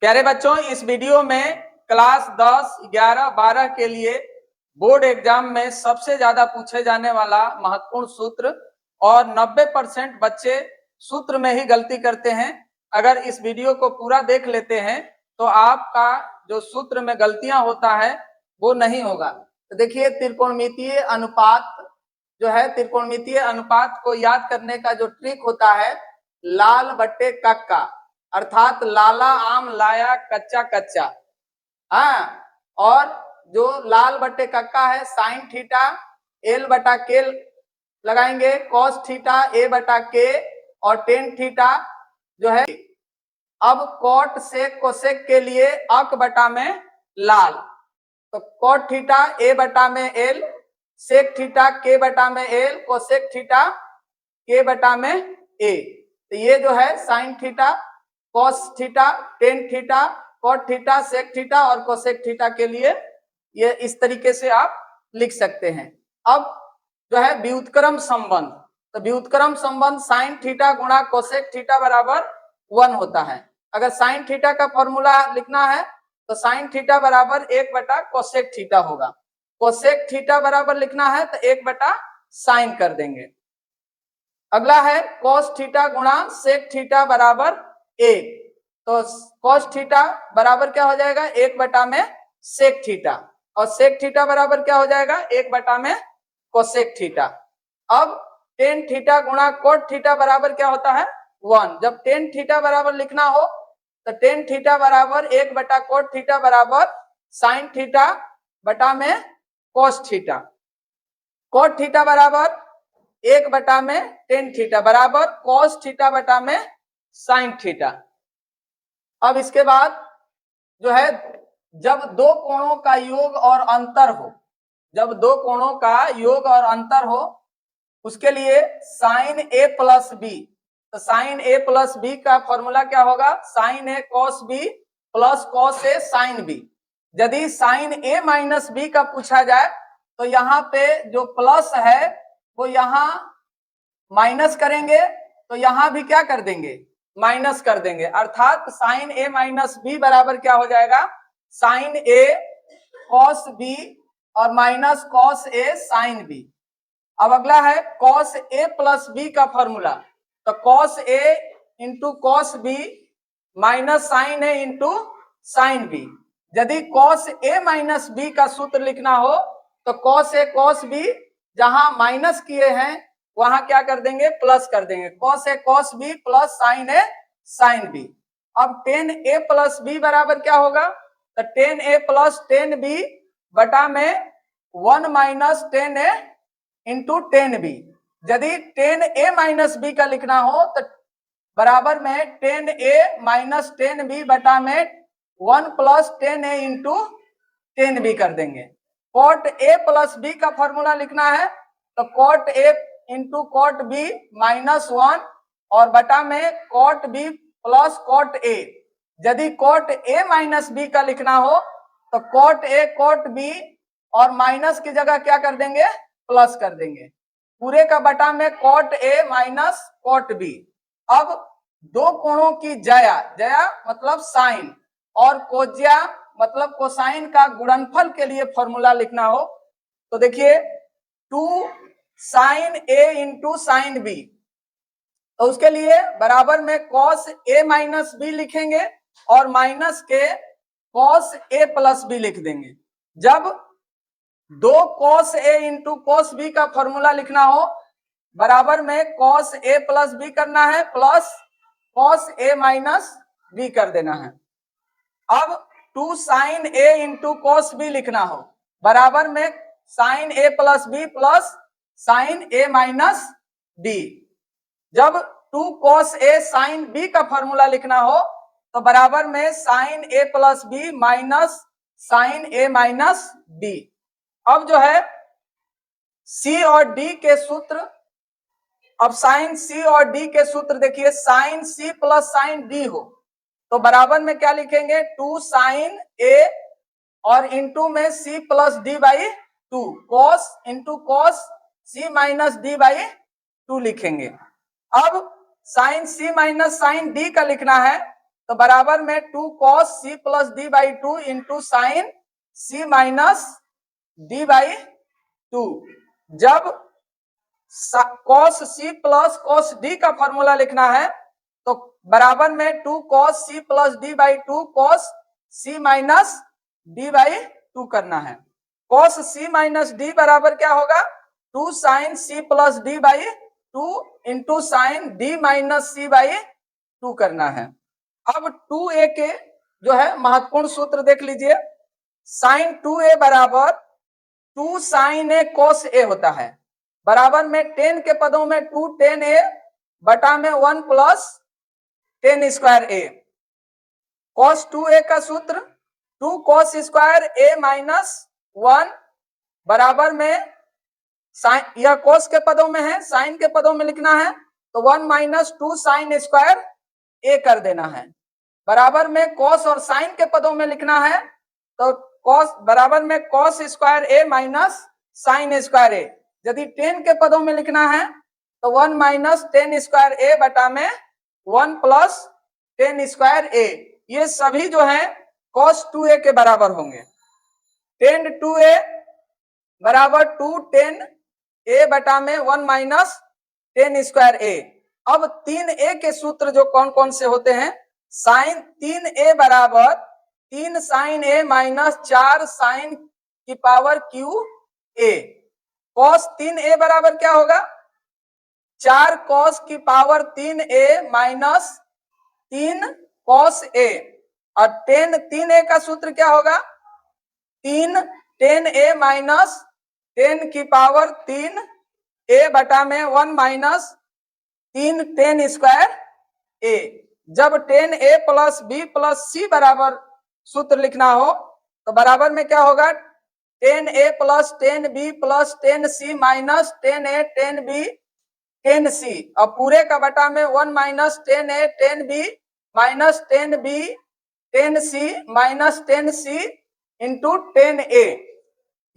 प्यारे बच्चों, इस वीडियो में क्लास 10, 11, 12 के लिए बोर्ड एग्जाम में सबसे ज्यादा पूछे जाने वाला महत्वपूर्ण सूत्र और 90% बच्चे सूत्र में ही गलती करते हैं। अगर इस वीडियो को पूरा देख लेते हैं तो आपका जो सूत्र में गलतियां होता है वो नहीं होगा। तो देखिए, त्रिकोणमितीय अनुपात जो है, त्रिकोणमितीय अनुपात को याद करने का जो ट्रिक होता है, लाल बट्टे कक्का, अर्थात लाला आम लाया कच्चा कच्चा। हाँ, और जो लाल बट्टे कक्का है, साइन थीटा एल बटा के लगाएंगे, कॉस थीटा ए बटा के, और टेन थीटा जो है। अब कॉट सेक कोसेक के लिए अक बटा में लाल, तो कॉट थीटा ए बटा में एल, सेक थीटा के बटा में एल, कोसेक थीटा के बटा में ए। तो ये जो है sine theta, cos theta, tan theta, cot theta, sec theta और कोसेक थीटा के लिए ये इस तरीके से आप लिख सकते हैं। अब जो है व्युत्क्रम संबंध, तो व्युत्क्रम संबंध साइन थीटा गुणा कोसेक थीटा बराबर 1 होता है। अगर साइन थीटा का फॉर्मूला लिखना है तो साइन थीटा बराबर 1 बटा कोसेक थीटा होगा। कोसेक थीटा बराबर लिखना है तो 1 बटा साइन कर देंगे। अगला है कॉस थीटा गुणा सेक थीटा बराबर 1, तो कॉस थीटा बराबर क्या हो जाएगा, 1 बटा में सेक थीटा, और सेक थीटा बराबर क्या हो जाएगा, 1 बटा में कोसेक थीटा। अब टेन थीटा गुणा कोट थीटा बराबर क्या होता है, 1। जब टेन थीटा बराबर लिखना हो तो टेन थीटा बराबर 1 बटा कोट थीटा बराबर साइन थीटा बटा में कोस थीटा। कोट थीटा बराबर 1 बटा में टेन थीटा बराबर कॉस थीटा बटा में साइन थीटा। अब इसके बाद जो है, जब दो कोणों का योग और अंतर हो, जब दो कोणों का योग और अंतर हो, उसके लिए साइन ए प्लस बी, तो साइन ए प्लस बी का फॉर्मूला क्या होगा, sign A cos B plus cos A sine B. यदि साइन ए माइनस बी का पूछा जाए तो यहाँ पे जो प्लस है वो यहाँ माइनस करेंगे, तो यहाँ भी क्या कर देंगे, माइनस कर देंगे। अर्थात साइन ए माइनस बी बराबर क्या हो जाएगा, साइन ए कॉस बी और minus cos A sine B. अब अगला है कॉस ए प्लस बी का फॉर्मूला, तो cos A into cos B minus sine A into sine B. यदि कॉस ए माइनस बी का सूत्र लिखना हो तो कॉस ए कॉस बी, जहां माइनस किए हैं वहां क्या कर देंगे, प्लस कर देंगे, cos A cos B plus sine A sine B. अब टेन ए प्लस बी बराबर क्या होगा, तो tan A plus tan B बटा में 1 minus tan A into tan B. यदि टेन ए माइनस बी का लिखना हो तो बराबर में tan A minus tan B बटा में 1 plus tan A into tan B कर देंगे। कॉट ए प्लस बी का फॉर्मूला लिखना है तो cot A into cot B minus 1 और बटा में cot B plus cot A. यदि कॉट ए माइनस बी का लिखना हो तो कॉट ए कॉट बी और माइनस की जगह क्या कर देंगे, प्लस कर देंगे, पूरे का बटा में cot A minus cot B. अब दो कोणों की जया, जया मतलब साइन, और कोज्या मतलब कोसाइन का गुणनफल के लिए फॉर्मूला लिखना हो तो देखिए 2 sign A into sine B, तो उसके लिए बराबर में कॉस ए माइनस बी लिखेंगे और माइनस के कॉस ए प्लस बी लिख देंगे। जब दो cos A into cos B का फॉर्मूला लिखना हो, बराबर में कॉस ए प्लस बी करना है plus cos A minus B कर देना है। अब 2 sign A into cos B लिखना हो, बराबर में साइन ए प्लस बी प्लस साइन ए माइनस बी। जब 2 कॉस ए साइन बी का फॉर्मूला लिखना हो तो बराबर में साइन ए प्लस बी माइनस साइन ए माइनस बी। अब जो है सी और डी के सूत्र, अब साइन सी और डी के सूत्र देखिए, sine C plus sine D हो तो बराबर में क्या लिखेंगे, 2 साइन ए और इंटू में C plus D by 2, cos into cos C minus D by 2 लिखेंगे। अब sine C minus sine D का लिखना है तो बराबर में 2 cos c plus D by 2 into sine c minus D by 2। जब cos c plus cos d का फॉर्मूला लिखना है तो बराबर में 2 cos c plus D by 2 cos c minus D by 2 करना है। cos c माइनस डी बराबर क्या होगा, 2 sin c plus D by 2 into sine D minus C by 2 करना है। अब 2a के जो है महत्वपूर्ण सूत्र देख लीजिए। साइन 2a बराबर 2 sin a cos a होता है, बराबर में 10 के पदों में 2 10 a बटा में 1 plus 10 square a। cos 2a का सूत्र 2 cos स्क्वायर a माइनस 1 बराबर में साइन, यह cos के पदों में है, साइन के पदों में लिखना है तो 1 माइनस 2 sin स्क्वायर a कर देना है। बराबर में cos और साइन के पदों में लिखना है तो cos बराबर में cos square a minus sine square a। यदि 10 के पदों में लिखना है तो 1 माइनस 10 स्क्वायर a बटा में 1 प्लस 10 स्क्वायर a। ये सभी जो है cos 2a के बराबर होंगे। 10 2a बराबर 2 10 a बटा में 1 माइनस 10 स्क्वायर a। अब 3a के सूत्र जो कौन कौन से होते हैं, साइन 3a बराबर 3 साइन a माइनस 4 साइन की power Q a। cos 3a बराबर क्या होगा, 4 cos की power 3a minus 3 cos a। और 3a का सूत्र क्या होगा, 3 10a माइनस 10 की पावर 3 a बटा में 1 माइनस 3 10 स्क्वायर a। जब 10a plus b plus c बराबर सूत्र लिखना हो तो बराबर में क्या होगा, 10a plus 10b plus 10c minus 10a 10b 10c और पूरे का बटा में 1 minus 10a 10b minus 10b 10c minus 10c into 10a।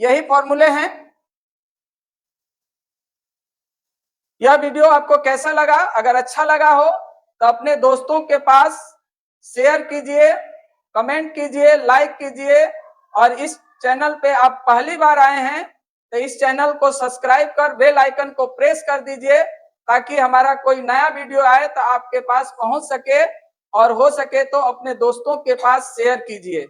यही फॉर्मूले हैं। यह वीडियो आपको कैसा लगा, अगर अच्छा लगा हो तो अपने दोस्तों के पास शेयर कीजिए, कमेंट कीजिए, लाइक कीजिए। और इस चैनल पे आप पहली बार आए हैं तो इस चैनल को सब्सक्राइब कर बेल आइकन को प्रेस कर दीजिए ताकि हमारा कोई नया वीडियो आए तो आपके पास पहुंच सके, और हो सके तो अपने दोस्तों के पास शेयर कीजिए।